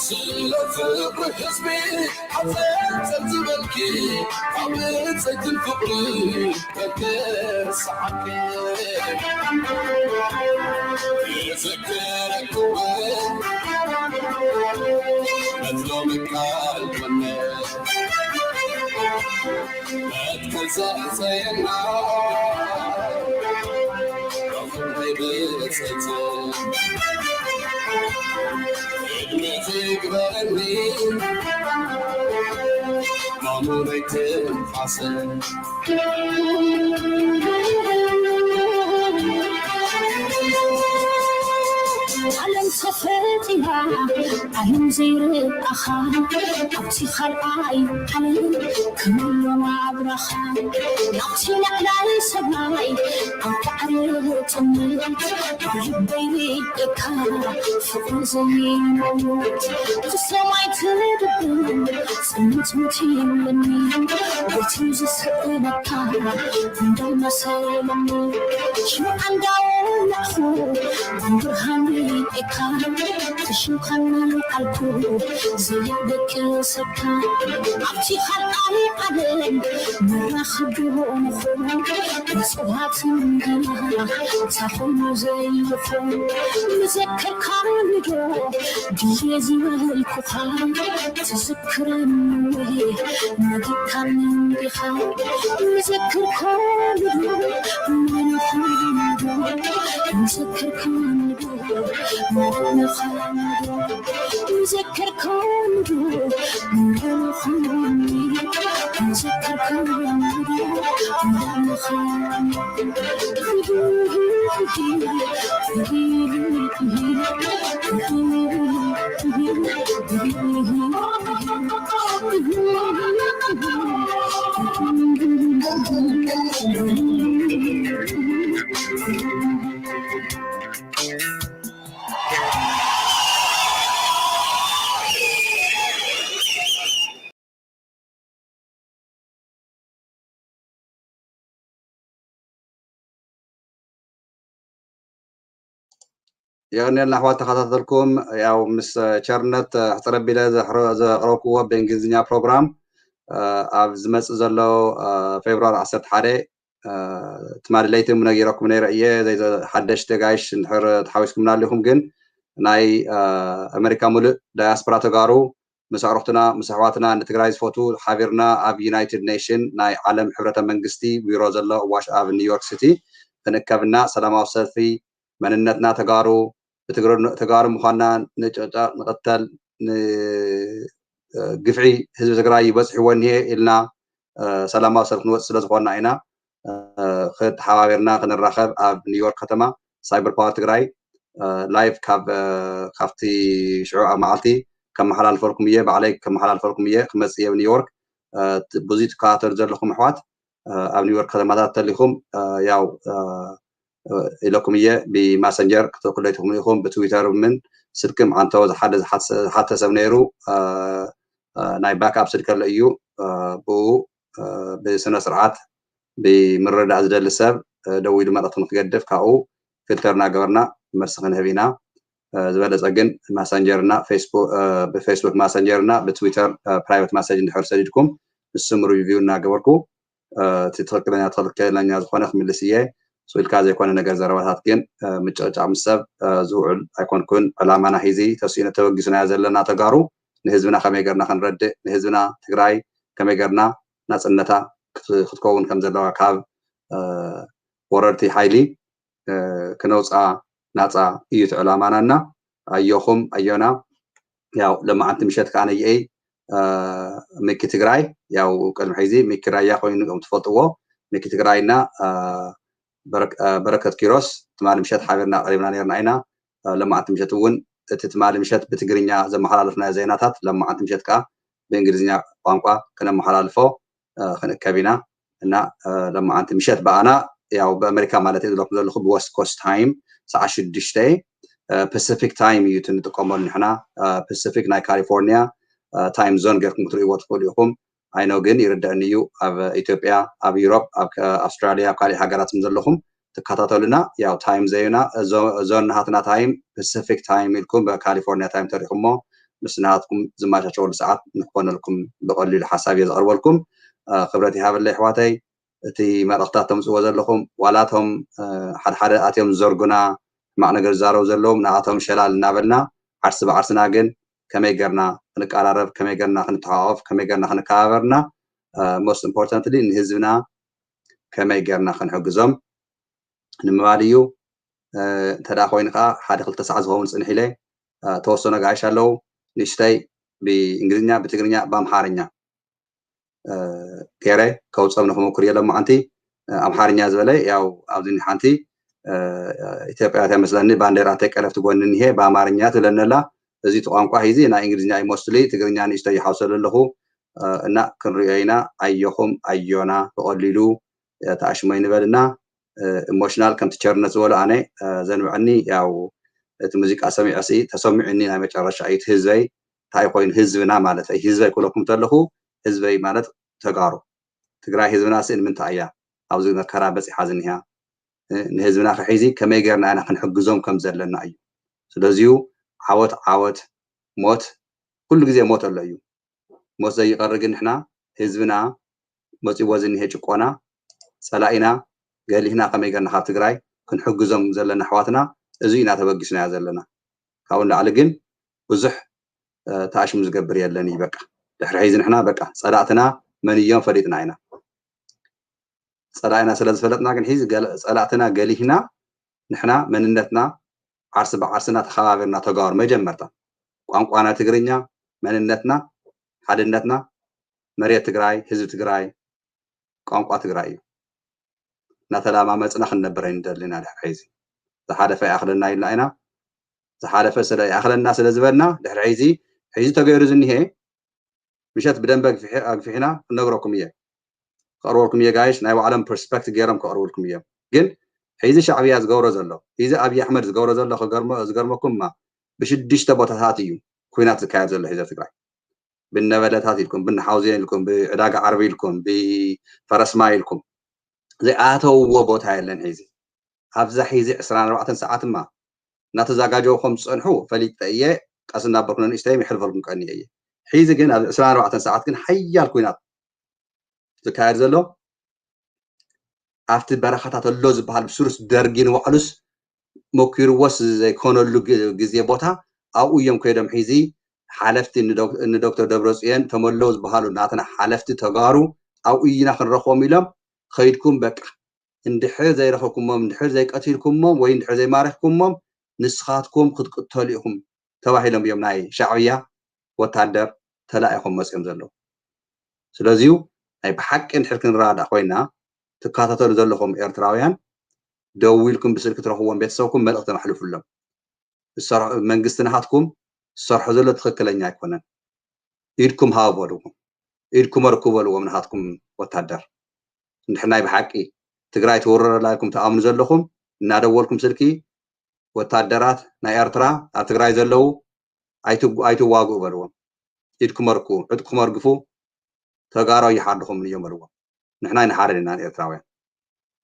سلف حزبي حفلت زبلكي حبيت زيت الفقري فكر صحكي يذكرك وين مظلومك عالجنة أتكلم زينا رفضي بسيتي تقبلني ماموري تنفصل علم صفتها علم زير أخا أبتي خلقاي علم كل ما أبرخا أبتي نقلاي سباي أنت عريت أمي بحبي إكا فقر زي موت تسمعي تدبن سمت متين مني وتوزي سئلكا تندل مسالمي شو عنداو نخو برهاني إكرام تشوخنا الكل زيادك سكان أبتي خلقاني قدم مراخبون خون مسوهات مدينة تخون زي فون مذكر كارنجو ديزي والكخان تذكر النوي نجي كان بخان مذكر كارنجو من خون مذكر كارنجو مرنا خانجو مذكر كارنجو مرنا خانجو مذكر كارنجو مرنا يعني الأحوال تخاطركم يا مس شرنت احترب بلا زقرأكوا بإنجليزية بروجرام أب زمس زلوا فبراير 11 تمار ليتم من غيركم من رأيه زي حدش تجايش نحر تحاوشكم نالهم جن ناي أمريكا مل دياسبرا تجارو مسعرتنا مسحواتنا نتجرايز فوتو حاضرنا أب يونايتد نيشن ناي عالم حبرة منجستي بيرو زلا واش أب نيويورك سيتي تنكبنا سلام وسلفي مننتنا تجارو تجارو مخنا نجتا نقتل قفعي حزب تግራይ ይበፅሕ ወኒሄ ኢልና ሰላማዊ ሰልፍ ንወፅእ ስለ ዝኾንና ኢና ተሓባቢርና ክንራኸብ ኣብ ኒውዮርክ ከተማ ሳይበር ፓወር ትግራይ ላይቭ ካብቲ ሽዑ ኣብ መዓልቲ ከመሓላልፈልኩም እየ ባዕለይ ከመሓላልፈልኩም እየ ክመፅእ እየ ኒውዮርክ ብዙይ ትከታተሉ ዘለኹም ኣሕዋት ኣብ ኒውዮርክ ከተማታት ተሊኹም ያው ኢለኩም እየ ብማሰንጀር ክትልኩሉ ይትኽእሉ ኢኹም ብትዊተር ምን ስልክም ዓንተው ዝሓተ ሰብ ነይሩ ናይ ባክኣፕ ስልክ ኣሎ እዩ ብኡ ብስነ ስርዓት ብምርዳእ ዝደሊ ሰብ ደው ኢሉ መልእኽቲ ንክገድፍ ካብኡ ፊልተርና ገበርና መልሲ ክንህብ ኢና ዝበለፀ ግን ማሰንጀርና ብፌስቡክ ማሰንጀርና ብትዊተር ፕራይቬት ማሰጅ እንድሕር ሰዲድኩም ንስም ሪቪው እናገበርኩ እቲ ትክክለኛ ዝኾነ ክምልስ እየ ስኢልካ ዘይኮነ ነገር ዘረባታት ግን ምጭቅጫቅ ምስ ሰብ ዝውዕል ኣይኮንኩን ዕላማና ሒዚ ተሲእነ ተወጊሱና ዘለና ተጋሩ ንህዝብና ከመይ ገርና ክንረድእ ንህዝብና ትግራይ ከመይ ገርና ናፅነታ ክትከውን ከም ዘለዋ ካብ ወረርቲ ሓይሊ ክነውፃ ናፃ እዩ እቲ ዕላማናና ኣየኹም ኣየና ያው ለማዓንቲ ምሸት ከዓ ነየይ ሚኪ ትግራይ ያው ቅድሚ ሕዚ ሚኪ ራያ ኮይኑ ከም ትፈልጥዎ ሚኪ ትግራይና በረከት ኪሮስ ትማሊ ምሸት ሓቢርና ቀሪብና ነርና ኢና ለማዓንቲ ምሸት እውን እቲ ትማሊ ምሸት ብትግርኛ ዘመሓላለፍና ዜናታት ለማዓንቲ ምሸት ከዓ ብእንግሊዝኛ ቋንቋ ክነመሓላልፎ ክንእከብ ኢና እና لما أنت مشيت بأنا ያው በአሜሪካ ማለት ዘለኩም ዘለኹም በዌስት ኮስት ታይም ሰዓት 6 ፓሲፊክ ታይም እዩ ትንጥቀመሉ ንሕና ፓሲፊክ ናይ ካሊፎርኒያ ታይም ዞን ጌርኩም ክትሪእዎ ትኽእሉ ኢኹም ኣይኖ ግን ይርዳእኒ እዩ ኣብ ኢትዮጵያ ኣብ ዩሮፕ ኣብ ኣውስትራልያ ኣብ ካልእ ሃገራት ዘለኹም ትከታተሉና ያው ታይም ዘይና ዞን ናትና ታይም ፓሲፊክ ታይም ኢልኩም በካሊፎርኒያ ታይም ተሪኹሞ ምስ ናትኩም ዝማቻቸወሉ ሰዓት ንክኾነልኩም ብቐሊሉ ሓሳብ እየ ዘቕርበልኩም ክብረት ይሃበለይ ኣሕዋተይ እቲ መልእኽታት ተምፅዎ ዘለኹም ዋላቶም ሓደ ኣትዮም ዝዘርጉና ሕማቕ ነገር ዝዛረቡ ዘለዎም ንኣቶም ሸላል እናበልና ዓርሲ ብዓርስና ግን ከመይ ገርና ክንቀራረብ ከመይ ገርና ክንተሓቋፍ ከመይ ገርና ክንከባበርና ሞስት ኢምፖርታንትሊ ንህዝብና ከመይ ገርና ክንሕግዞም ንምባል እዩ እንተዳ ኮይኑ ከዓ ሓደ 2 ሰዓት ዝኸውን ፅንሕ ኢለ ተወሰኑ ጋይሽ ኣለው ንእሽተይ ብእንግሊዝኛ ብትግርኛ በአምሓርኛ ገይረ ከውፀም ንክሞክር እየ ሎማዓንቲ ኣምሓርኛ ዝበለ ያው ኣብዚ ሓንቲ ኢትዮጵያ ተመስለኒ ባንዴራተይ ቀረፍቲ ጎኒ እንሄ በአማርኛ ትብለነላ እዚ ቋንቋ ሂዚ ናይ እንግሊዝኛ ይመስሊ ትግርኛ ንእሽተይ ይሓውሰሉ ኣለኹ እና ክንሪኦ ኢና ኣየኹም ኣዮና ብቐሊሉ ተኣሽሞ ይንበልና ኢሞሽናል ከምቲ ቸርነት ዝበሎ ኣነ ዘንብዐኒ ያው እቲ ሙዚቃ ሰሚዐሲ ተሰሚዑኒ ናይ መጨረሻ እዩ ህዝበይ እንታይ ኮይኑ ህዝብና ማለት እዩ ህዝበይ ክብለኩም ተለኹ ህዝበይ ማለት ተጋሩ ትግራይ ህዝብና ስእን ምንታይ እያ ኣብዚ መከራ በፂሓ ዝኒሃ ንህዝብና ክሒዚ ከመይ ገርና ኢና ክንሕግዞም ከም ዘለና እዩ ስለዚሁ ዓወት ሞት ኩሉ ግዜ ሞት ኣሎ እዩ ሞት ዘይቀር ግን ንሕና ህዝብና መፂዎ ዝኒሄ ጭቆና ፀላኢና ገሊህና ከመይ ገርና ካብ ትግራይ ክንሕግዞም ዘለና ኣሕዋትና እዚ ኢና ተበጊስናዮ ዘለና ካብኡ ንላዕሊ ግን ብዙሕ ተኣሽሙ ዝገብር የለን እዩ በቃ ድሕሪ ሒዚ ንሕና በቃ ፀላእትና መን እዮም ፈሊጥና ኢና ፀላኢና ስለ ዝፈለጥና ግን ሒዚ ፀላእትና ገሊህና ንሕና መንነትና ዓርሲ ብዓርስና ተኸባቢርና ተጋሩ መጀመርታ ቋንቋና ትግርኛ መንነትና ሓድነትና መሬት ትግራይ ህዝቢ ትግራይ ቋንቋ ትግራይ እዩ እናተለማመፅና ክንነብር ኣይንደሊና ድሕሪ ሒዚ ዝሓለፈ ይኣኽለና ኢልና ኢና ዝሓለፈ ስለ ይኣኽለና ስለ ዝበልና ድሕሪ ሒዚ ተገይሩ ዝኒሄ ምሸት ብደንብ ኣግፊሕና ክነግረኩም እየ ከቕርበልኩም እየ ጋይሽ ናይ ባዕሎም ፐርስፔክቲቭ ገይሮም ከቕርበልኩም እዮም ግን ሒዚ ሻዕብያ ዝገብሮ ዘሎ ሒዚ ኣብዪ ኣሕመድ ዝገብሮ ዘሎ ዝገርመኩም ብ6 ቦታታት እዩ ኩናት ዝካየድ ዘሎ ሒዚ ትግራይ ብነበለታት ኢልኩም ብናሓውዝን ኢልኩም ብዕዳጋ ዓርቢ ኢልኩም ብፈረስማ ኢልኩም ዘይኣተውዎ ቦታ የለን ሒዚ ኣብዛ ሒዚ 24 ሰዓት ማ እናተዘጋጀውኩም ዝፀንሑ ፈሊጠ እየ ቀስ እናበልኩ ንእሽተይ ይሕልፈልኩም ቀኒ እየ ሒዚ ግን ኣብ 24 ሰዓት ግን ሓያል ኩናት ዝካየድ ዘሎ ኣብቲ በረኻታት ኣሎ ዝበሃል ብስሩስ ደርጊ ንባዕሉስ ሞኪርዎስ ዘይኮነሉ ግዜ ቦታ ኣብኡ እዮም ከይዶም ሒዚ ሓለፍቲ ንዶክተር ደብረፅዮን ተመለዉ ዝበሃሉ ናትና ሓለፍቲ ተጋሩ ኣብኡ ኢና ክንረኽቦም ኢሎም ከይድኩም በቃ እንድሕር ዘይረኸብኩሞም እንድሕር ዘይቀቲልኩሞም ወይ እንድሕር ዘይማረኽኩሞም ንስኻትኩም ክትቅተሉ ኢኹም ተባሂሎም እዮም ናይ ሻዕብያ ወታደር ተላኢኹም መፅኦም ዘለዉ ስለዚሁ ናይ ብሓቂ እንድሕር ክንረዳእ ኮይና ትከታተሉ ዘለኹም ኤርትራውያን ደው ኢልኩም ብስልኪ ትረኽብዎም ቤተሰብኩም መልእኽቲ ተማሕልፉሎም መንግስቲ ናሃትኩም ዝሰርሖ ዘሎ ትክክለኛ ኣይኮነን ኢድኩም ሃቡ በልዎም ኢድኩም ኣርክቡ በልዎም ናሃትኩም ወታደር እንድሕር ናይ ብሓቂ ትግራይ ትውረረላ ኢልኩም ተኣምኑ ዘለኹም እናደወልኩም ስልኪ ወታደራት ናይ ኤርትራ ኣብ ትግራይ ዘለዉ ኣይትዋግኡ በልዎም ኢድኩም ኣርክቡ ዕጥቁም ኣርግፉ ተጋሩ ይሓድኹም እዮም በልዎም ንሕና ይንሓርድ ኢና ኤርትራውያን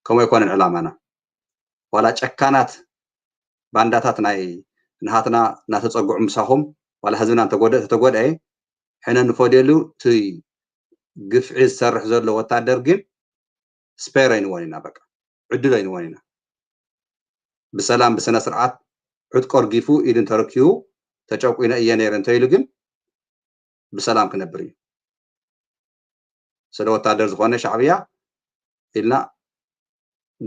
ከምኡ ኣይኮነን ዕላማና ዋላ ጨካናት ባንዳታት ናይ ንሃትና እናተፀጉዑ ምሳኹም ዋላ ህዝብና ተጎድአ ሕነ ንፈድየሉ እቲ ግፍዒ ዝሰርሕ ዘሎ ወታደር ግን ስፔር ኣይንዎን ኢና በቃ ዕድል ኣይንዎን ኢና ብሰላም ብስነ ስርዓት ዕጥቆ ኣርጊፉ ኢድ እንተረኪቡ ተጨቂነ እየ ነይረ እንተኢሉ ግን ብሰላም ክነብር እዩ ስለ ወታደር ዝኾነ ሻዕብያ ኢልና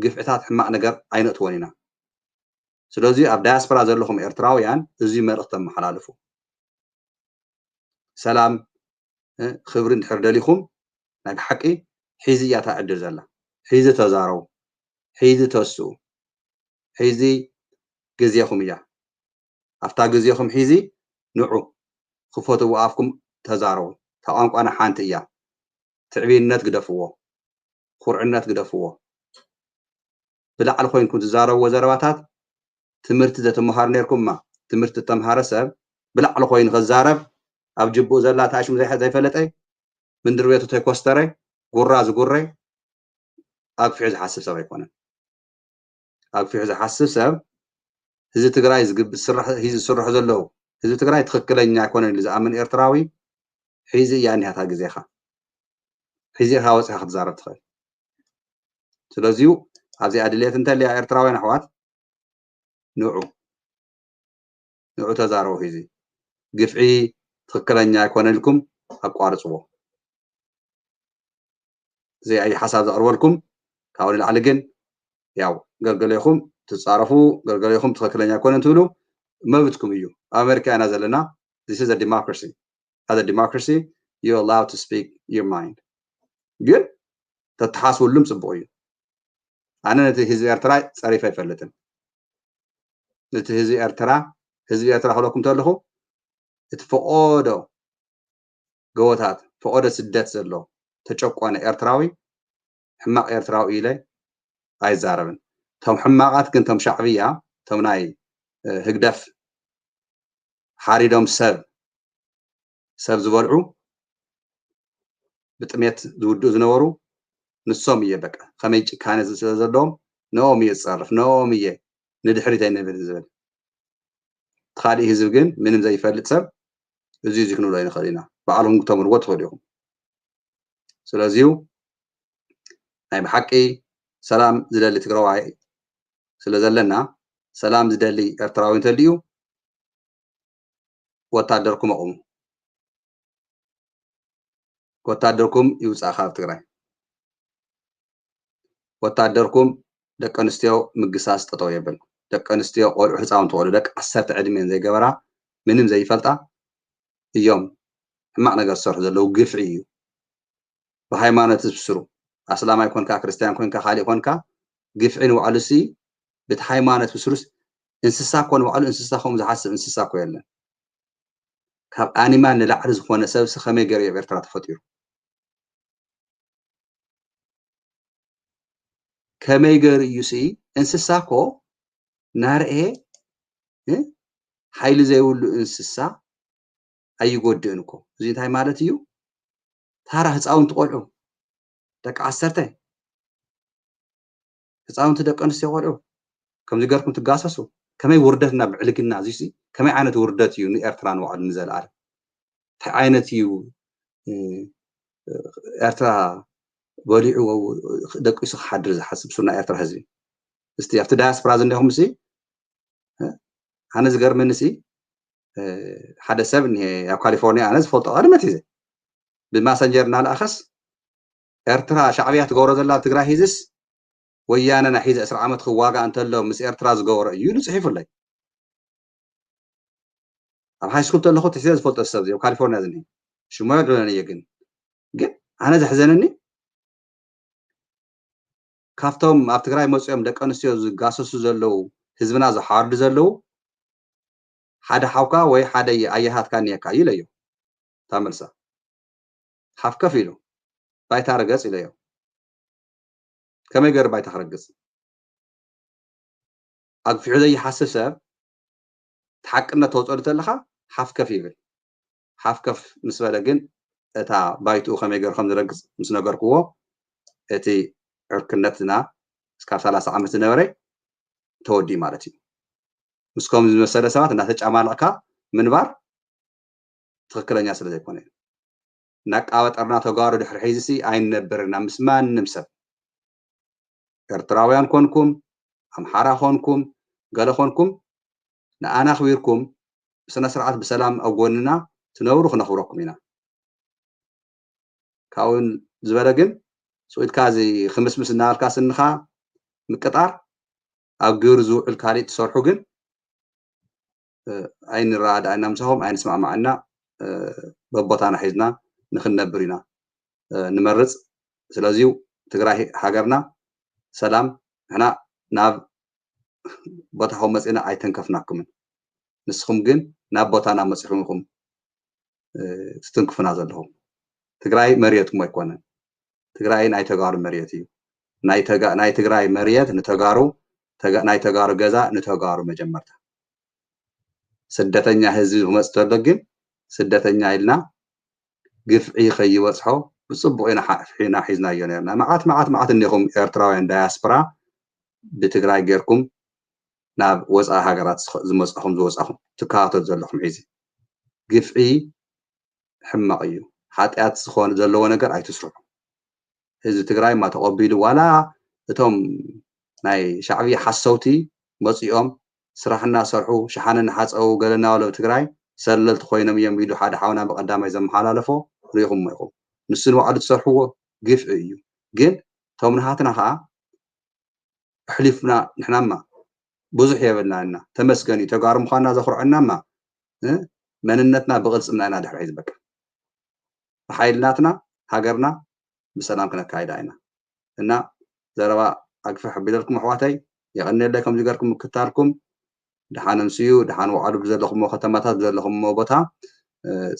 ግፍዕታት ሕማቅ ነገር ኣይነእትዎን ኢና ስለዚ ኣብ ዳያስፖራ ዘለኹም ኤርትራውያን እዚ መልእኽቲ ተመሓላልፉ ሰላም ክብሪ እንድሕር ደሊኹም ናይ ብሓቂ ሒዚ እያ ተዕድል ዘላ ሒዚ ተዛረቡ ሒዚ ተስኡ ሒዚ ግዜኹም እያ ኣብታ ግዜኹም ሒዚ ንዑ ክፈትዎ ኣፍኩም ተዛረቡ እታ ቋንቋና ሓንቲ እያ ትዕቢንነት ግደፍዎ خرعنات قدفوه بلعل خوينكم تزاروا وزرباتات تمرت ذا تمهار نيركم ما تمرت تمهار سب بلعل خوين غزارب أب جبو زلا تاشم زي حد زي فلتي من درويتو تيكوستري قراز قري أب في عز حسب سب يكون أب في عز حسب سب هذا تجراي زقب السرح هذا السرح زلوا هذا تجراي تخكلين يكون اللي زعمن إرتراوي حيزي يعني هتا جزيخة حيزي هاوس هاخد زارب تخيل سلازيو هذه أدلية أنت اللي إرتراوي نحوات نوعو تزارو هذي قفعي تخكلين يكون لكم أقارصوه زي أي حساب أرولكم كاول العلقن ياو قلقليكم تتصارفوا قلقليكم تخكلين يكون أنتولو ما بتكم يو أمريكا نازلنا this is a democracy هذا democracy you're allowed to speak your mind good تتحاسوا لهم صبوي أنا نتهزي إرترا صاري في فلتن نتهزي إرترا هزي إرترا خلوكم تقولوا تفقدوا جواتات فقدوا سدات زلوا تشوقوا أنا إرتراوي حماق إرتراوي إلي أي زاربن تم حماقات كنتم شعبية تم ناي هقدف حاريدهم سب زبلعو بتميت دودو زنورو نصوم يبقى خميج كان زلهم نوم يتصرف نوم يه ندحريت أي نبي زبل تخالي هزوجن منهم زي فلت سب زي كانوا لاين خلينا بعلهم تمر وتوليهم سلازيو أي بحكي سلام زدلي تقرأي سلازلنا سلام زدلي ارتراوين تليو وتقدركم أقوم وتقدركم يوسع خاف تقرأي وتقدركم دك أنستيو مقصاص تطويبن دك أنستيو قول حسام تقول دك عسرت عدمين زي جبرة منهم زي فلتة اليوم معنى قصر ذا لو قفعي وهاي ما نتبصروا أصلا ما يكون ككريستيان يكون كخالي يكون قفعين وعلسي بتهاي ما نتبصروس إنسسا كون وعلو إنسسا خم زحسب إنسسا كويلن كاب أنيما نلعرز خونا سبس خمي جري برترات فطير كمي جري يسي إنسسا كو نار إيه حيل زي ولو إنسسا أي جود إنكو زين هاي مالتيو ترى هتساون تقولوا دك عسرته هتساون تدك أنسي قولوا كم زجركم تجاسسوا كمي وردتنا بعلقنا زيسي كمي عانت وردت يو إرتران وعد نزل عارف عانت يو إرترا وليعو دك يسخ حدر حسب سنة إرترا هزي استي أفتح داس برازن لهم سي أنا زجر من سي حدا سبن هي كاليفورنيا أنا زفلت أنا ما تيجي بالماسنجر نال أخس إرترا شعبية تجورز الله تجرا هيزس ويانا نحيز أسرع عمت خواجة أنت لو مس إرترا زجور يونس صحيح ولا أب هاي سكول تلخو تحسيز فلت السبزي وكاليفورنيا زني شو ما يدرون يجن جن أنا زحزنني كافتم أب تجرا موسيقى دك أنسيو زجاسوس زلوا حزبنا زحارد زلوا حدا حوكا وي حدا أيهات كان يكا يليو تعملسا حف كفيلو بايت هرقص إليو كما يقر بايت هرقص أقف عدي حسسة تحققنا توصل تلخا حف كفيل حف كف نسبة لجن تا بايتو كما يقر خمس رقص مس نقر قوة أتي عركنتنا سكاف 3 عامة نوري تودي مالتي مسكم مسألة سمات الناس تعمل من بار تذكرني أسئلة زي كونين نك أوت أرنا تجارو دحر حيزسي عين نبرنا مسمان نمسب إرتراويان كونكم أمحارا خونكم قال خونكم أنا أخبركم بسنة سرعة بسلام أقولنا تنورخ نخبركم هنا كون زبالجن سويت كازي 5 مسنا الكاس النخا مقطار أو جورزو الكاري تصرحوا جن عين الراد عين مسهم عين اسمع معنا ببطانا حيزنا نخن نبرينا نمرز سلازيو تقراهي حاجرنا سلام هنا ناب بطاهم مسئنا عيتن كفناكم نسخم جن ناب بطانا مسحومكم تتنكفنا زلهم تقراهي مريتكم يكونن ትግራይ ናይ ተጋሩ መሬት እዩ ናይ ትግራይ መሬት ንተጋሩ ናይ ተጋሩ ገዛ ንተጋሩ መጀመርታ ስደተኛ ህዝቢ ክመጽ ተሎ ግን ስደተኛ ኢልና ግፍዒ ከይወጽሖ ብጽቡቕ ኢና ሒዝናዮ ነርና መዓት እንኹም ኤርትራውያን ዳያስፖራ ብትግራይ ጌርኩም ናብ ወፃኢ ሃገራት ዝመጽኹም ዝወጻኹም ትካታተሉ ዘለኹም ሒዚ ግፍዒ ሕማቕ እዩ ሓጢኣት ዝኾነ ዘለዎ ነገር ኣይትስርሑ ህዝቢ ትግራይ ማ ተቐቢሉ ዋላ እቶም ናይ ሻዕብያ ሓሰውቲ መጽኦም ስራሕ እናሰርሑ ሸሓነ እናሓፀው ገለ እናበሉ ትግራይ ሰለልቲ ኮይኖም እዮም ኢሉ ሓደ ሓውና በቀዳማይ ዘመሓላለፎ ሪኢኹም ኢኹም ንሱ ንባዕሉ ዝሰርሕዎ ግፍዒ እዩ ግን እቶም ናሃትና ከዓ ኣሕሊፍና ንሕናማ ብዙሕ የብልናና ተመስገን እዩ ተጋሩ ምዃንና ዘኽርዐናማ መንነትና ብቕልፅምና ኢና ድሕሪ ዝበቃ ብሓይልናትና ሃገርና ብሰላም ክነካይዳ ኢና እና ዘረባ ኣግፈ ሓቢለልኩም ኣሕዋተይ የቐኒለይ ከምዚ ገርኩም ምክታልኩም ድሓን ኣምስዩ ድሓን ዋዕሉ ብዘለኹም ከተማታት ብዘለኹም ቦታ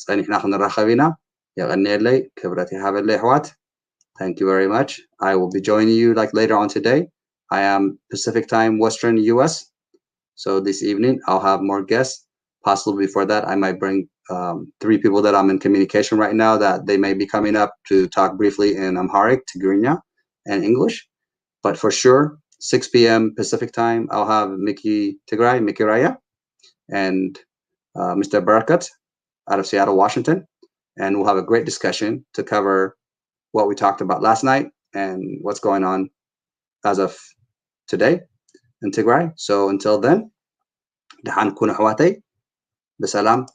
ፀኒሕና ክንራኸብ ኢና የቐኒለይ ክብረት ይሃበለይ ኣሕዋት Thank you very much. I will be joining you like later on today. I am Pacific time, Western US. So this evening I'll have more guests. Possibly before that, I might bring 3 people that I'm in communication right now that they may be coming up to talk briefly in Amharic, Tigrinya, and English. But for sure, 6 p.m. Pacific time, I'll have Mickey Raya, and Mr. Barakat out of Seattle, Washington. And we'll have a great discussion to cover what we talked about last night and what's going on as of today in Tigray. So until then, دحان كون حواتي بسلام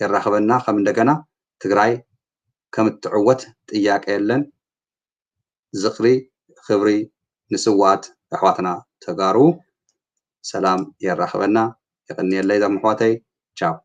يرخبنا خم دقنا تግራይ ከም ትዕወት ጥያቄ የለን ዝኽሪ ክብሪ ንስዋት ኣሕዋትና ተጋሩ ሰላም የራኸበና ይቕኒየለይ ዘም ኣሕዋተይ ቻው